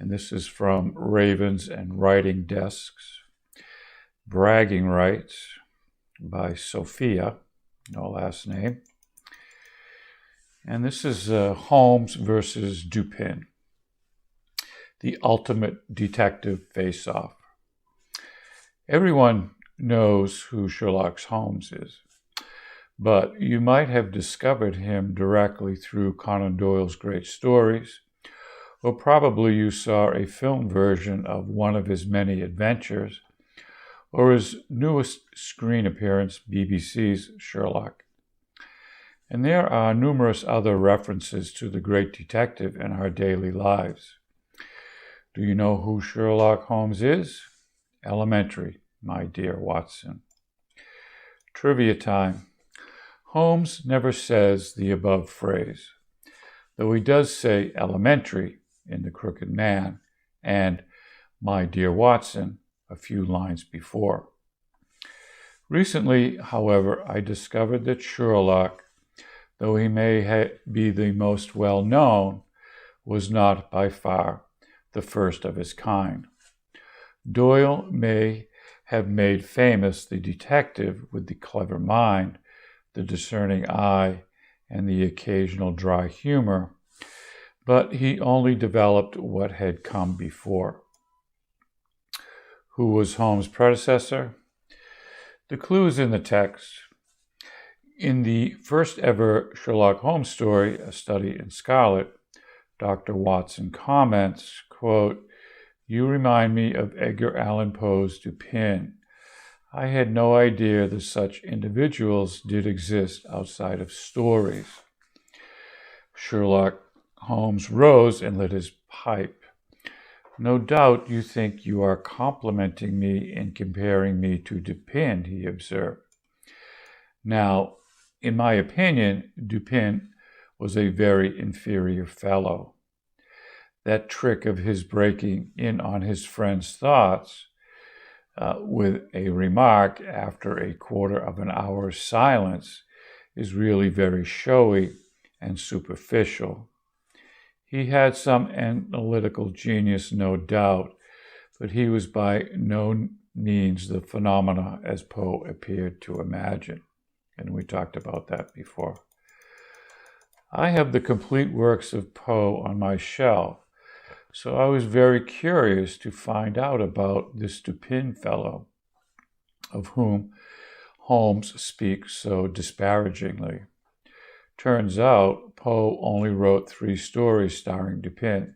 and this is from Ravens and Writing Desks. Bragging Rights by Sophia, no last name. And this is Holmes versus Dupin, the ultimate detective face-off. Everyone knows who Sherlock Holmes is, but you might have discovered him directly through Conan Doyle's great stories, or probably you saw a film version of one of his many adventures, or his newest screen appearance, BBC's Sherlock. And there are numerous other references to the great detective in our daily lives. Do you know who Sherlock Holmes is? Elementary, my dear Watson. Trivia time. Holmes never says the above phrase, though he does say elementary in The Crooked Man and my dear Watson a few lines before. Recently, however, I discovered that Sherlock, though he may be the most well-known, was not by far the first of his kind. Doyle may have made famous the detective with the clever mind, the discerning eye, and the occasional dry humor, but he only developed what had come before. Who was Holmes' predecessor? The clue is in the text. In the first ever Sherlock Holmes story, A Study in Scarlet, Dr. Watson comments, quote, "You remind me of Edgar Allan Poe's Dupin. I had no idea that such individuals did exist outside of stories." Sherlock Holmes rose and lit his pipe. "No doubt you think you are complimenting me in comparing me to Dupin," he observed. Now, in my opinion, Dupin was a very inferior fellow. That trick of his breaking in on his friend's thoughts with a remark after a quarter of an hour's silence is really very showy and superficial. He had some analytical genius, no doubt, but he was by no means the phenomena as Poe appeared to imagine. And we talked about that before. I have the complete works of Poe on my shelf, so I was very curious to find out about this Dupin fellow, of whom Holmes speaks so disparagingly. Turns out Poe only wrote 3 stories starring Dupin: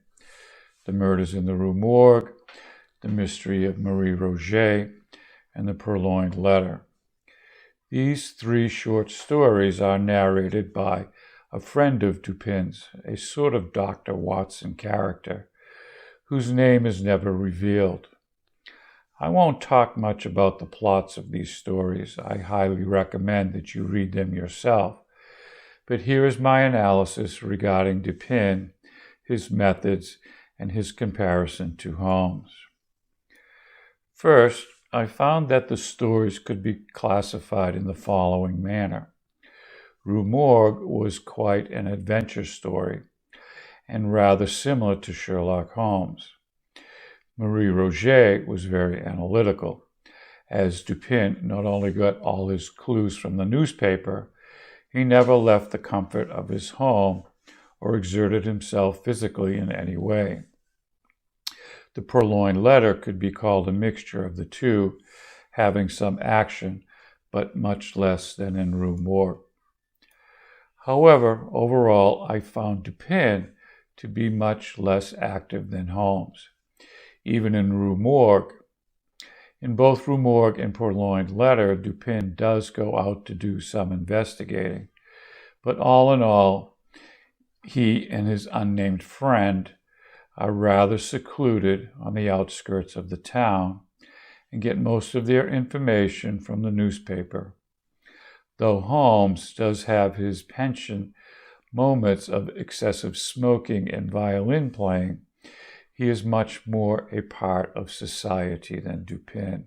The Murders in the Rue Morgue, The Mystery of Marie Roget, and The Purloined Letter. These 3 short stories are narrated by a friend of Dupin's, a sort of Dr. Watson character, whose name is never revealed. I won't talk much about the plots of these stories. I highly recommend that you read them yourself. But here is my analysis regarding Dupin, his methods, and his comparison to Holmes. First, I found that the stories could be classified in the following manner. Rue Morgue was quite an adventure story, and rather similar to Sherlock Holmes. Marie Roget was very analytical, as Dupin not only got all his clues from the newspaper, he never left the comfort of his home or exerted himself physically in any way. The Purloined Letter could be called a mixture of the two, having some action, but much less than in Rue Morgue. However, overall, I found Dupin to be much less active than Holmes. Even in Rue Morgue, in both Rue Morgue and Purloined Letter, Dupin does go out to do some investigating. But all in all, he and his unnamed friend are rather secluded on the outskirts of the town and get most of their information from the newspaper. Though Holmes does have his penchant moments of excessive smoking and violin playing, he is much more a part of society than Dupin.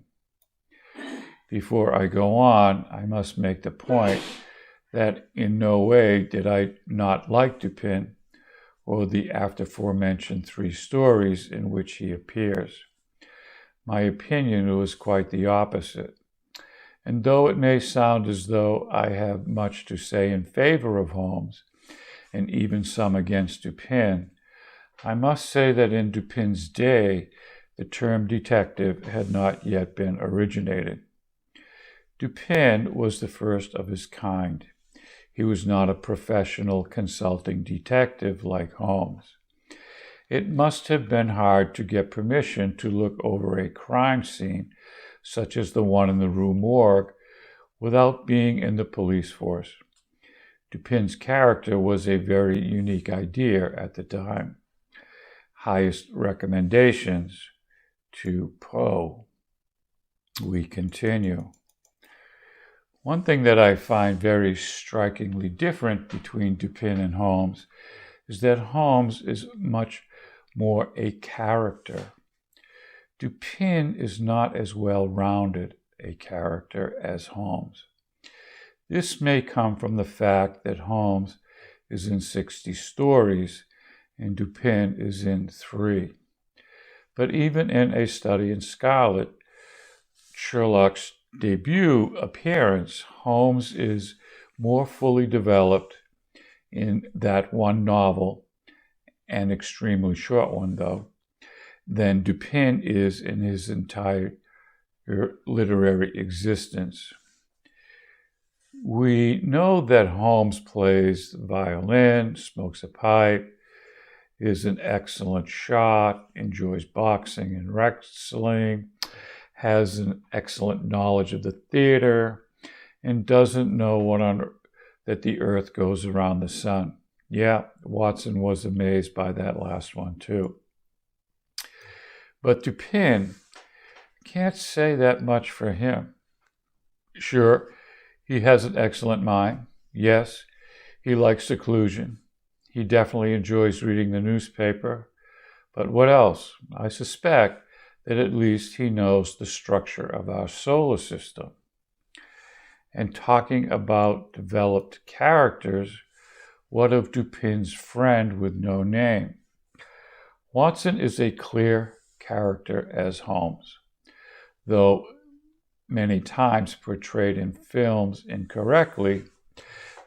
Before I go on, I must make the point that in no way did I not like Dupin or the aforementioned 3 stories in which he appears. My opinion was quite the opposite. And though it may sound as though I have much to say in favor of Holmes, and even some against Dupin, I must say that in Dupin's day, the term detective had not yet been originated. Dupin was the first of his kind. He was not a professional consulting detective like Holmes. It must have been hard to get permission to look over a crime scene, such as the one in the Rue Morgue, without being in the police force. Dupin's character was a very unique idea at the time. Highest recommendations to Poe. We continue. One thing that I find very strikingly different between Dupin and Holmes is that Holmes is much more a character. Dupin is not as well-rounded a character as Holmes. This may come from the fact that Holmes is in 60 stories and Dupin is in 3. But even in A Study in Scarlet, Sherlock's debut appearance, Holmes is more fully developed in that one novel, an extremely short one though, than Dupin is in his entire literary existence. We know that Holmes plays the violin, smokes a pipe, is an excellent shot, enjoys boxing and wrestling, has an excellent knowledge of the theater, and doesn't know that the earth goes around the sun. Yeah, Watson was amazed by that last one too. But Dupin, can't say that much for him. Sure, he has an excellent mind. Yes, he likes seclusion. He definitely enjoys reading the newspaper. But what else? I suspect that at least he knows the structure of our solar system. And talking about developed characters, what of Dupin's friend with no name? Watson is a clear character as Holmes, though many times portrayed in films incorrectly,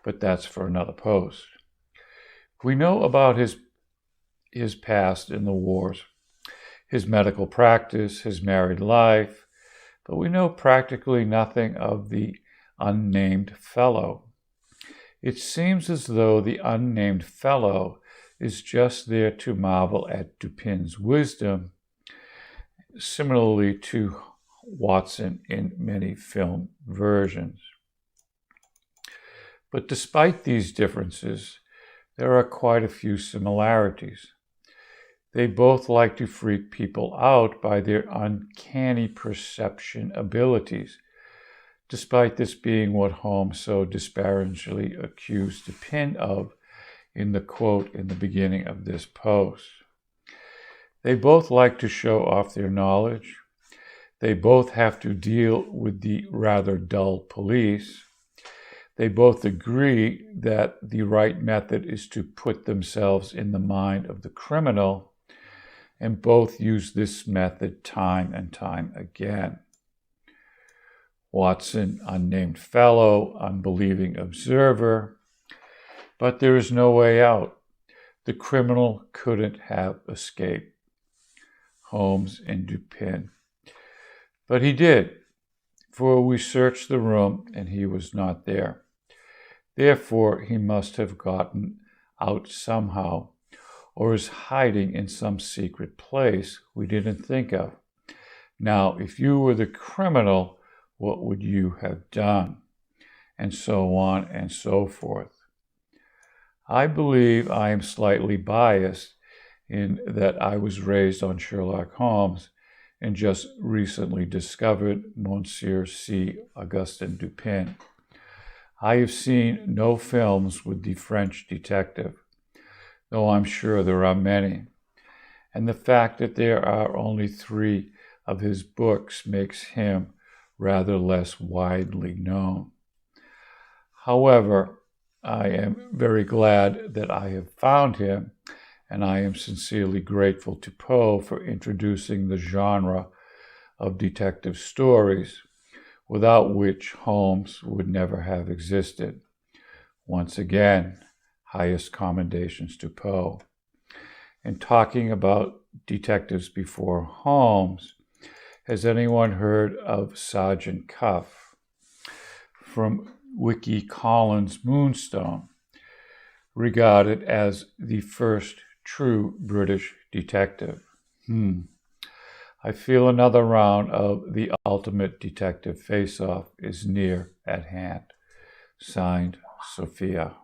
but that's for another post. We know about his past in the wars, his medical practice, his married life, but we know practically nothing of the unnamed fellow. It seems as though the unnamed fellow is just there to marvel at Dupin's wisdom, similarly to Watson in many film versions. But despite these differences, there are quite a few similarities. They both like to freak people out by their uncanny perception abilities, despite this being what Holmes so disparagingly accused Dupin of in the quote in the beginning of this post. They both like to show off their knowledge. They both have to deal with the rather dull police. They both agree that the right method is to put themselves in the mind of the criminal, and both use this method time and time again. Watson, unnamed fellow, unbelieving observer, but there is no way out. The criminal couldn't have escaped. Holmes and Dupin. But he did, for we searched the room and he was not there. Therefore, he must have gotten out somehow, or is hiding in some secret place we didn't think of. Now, if you were the criminal, what would you have done? And so on and so forth. I believe I am slightly biased in that I was raised on Sherlock Holmes and just recently discovered Monsieur C. Auguste Dupin. I have seen no films with the French detective, though I'm sure there are many, and the fact that there are only 3 of his books makes him rather less widely known. However, I am very glad that I have found him, and I am sincerely grateful to Poe for introducing the genre of detective stories, without which Holmes would never have existed. Once again, highest commendations to Poe. In talking about detectives before Holmes, has anyone heard of Sergeant Cuff? From Wiki Collins' Moonstone, regarded as the first true British detective. I feel another round of the ultimate detective face-off is near at hand. Signed, Sophia.